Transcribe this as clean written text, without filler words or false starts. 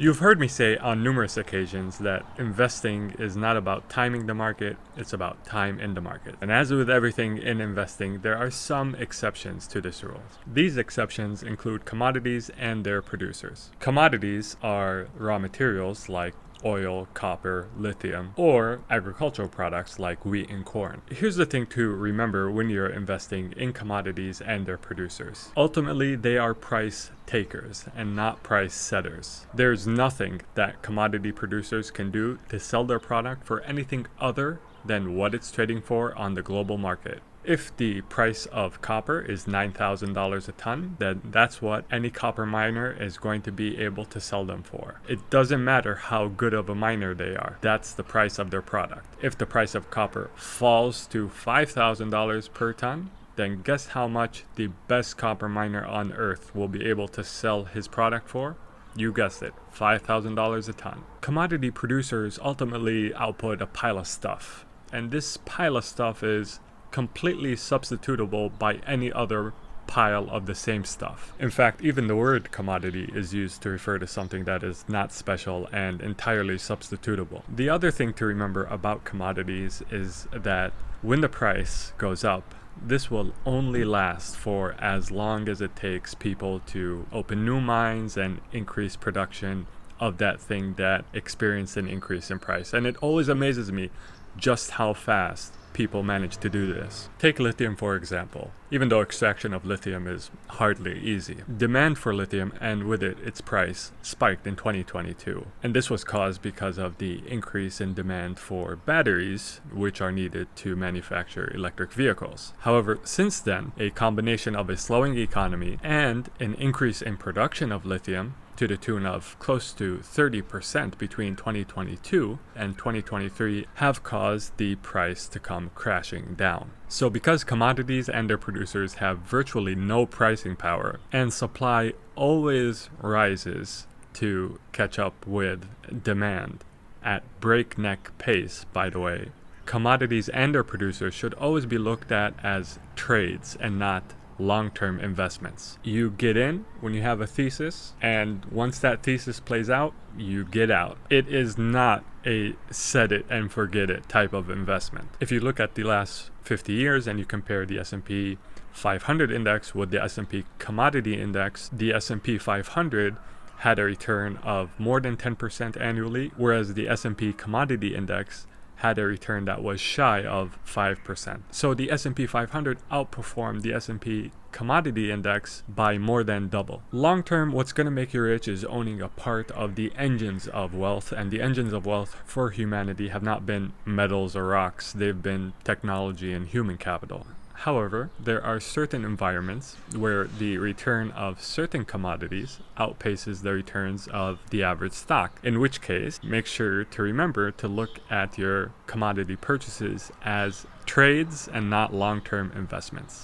You've heard me say on numerous occasions that investing is not about timing the market, it's about time in the market. And as with everything in investing, there are some exceptions to this rule. These exceptions include commodities and their producers. Commodities are raw materials like oil, copper, lithium, or agricultural products like wheat and corn. Here's the thing to remember when you're investing in commodities and their producers. Ultimately, they are price takers and not price setters. There's nothing that commodity producers can do to sell their product for anything other than what it's trading for on the global market. If the price of copper is $9,000 a ton, then that's what any copper miner is going to be able to sell them for. It doesn't matter how good of a miner they are. That's the price of their product. If the price of copper falls to $5,000 per ton, then guess how much the best copper miner on earth will be able to sell his product for? You guessed it, $5,000 a ton. Commodity producers ultimately output a pile of stuff, and this pile of stuff is completely substitutable by any other pile of the same stuff. In fact, even the word commodity is used to refer to something that is not special and entirely substitutable. The other thing to remember about commodities is that when the price goes up, this will only last for as long as it takes people to open new mines and increase production of that thing that experienced an increase in price. And it always amazes me just how fast people manage to do this. Take lithium for example. Even though extraction of lithium is hardly easy, demand for lithium and with it its price spiked in 2022. And this was caused because of the increase in demand for batteries, which are needed to manufacture electric vehicles. However, since then, a combination of a slowing economy and an increase in production of lithium to the tune of close to 30% between 2022 and 2023 have caused the price to come crashing down. So because commodities and their producers have virtually no pricing power and supply always rises to catch up with demand at breakneck pace, by the way, commodities and their producers should always be looked at as trades and not long-term investments. You get in when you have a thesis, and once that thesis plays out, you get out. It is not a set it and forget it type of investment. If you look at the last 50 years and you compare the S&P 500 index with the S&P commodity index, the S&P 500 had a return of more than 10% annually, whereas the S&P commodity index had a return that was shy of 5%. So the S&P 500 outperformed the S&P commodity index by more than double. Long term, what's going to make you rich is owning a part of the engines of wealth, and the engines of wealth for humanity have not been metals or rocks, they've been technology and human capital. However, there are certain environments where the return of certain commodities outpaces the returns of the average stock, in which case, make sure to remember to look at your commodity purchases as trades and not long-term investments.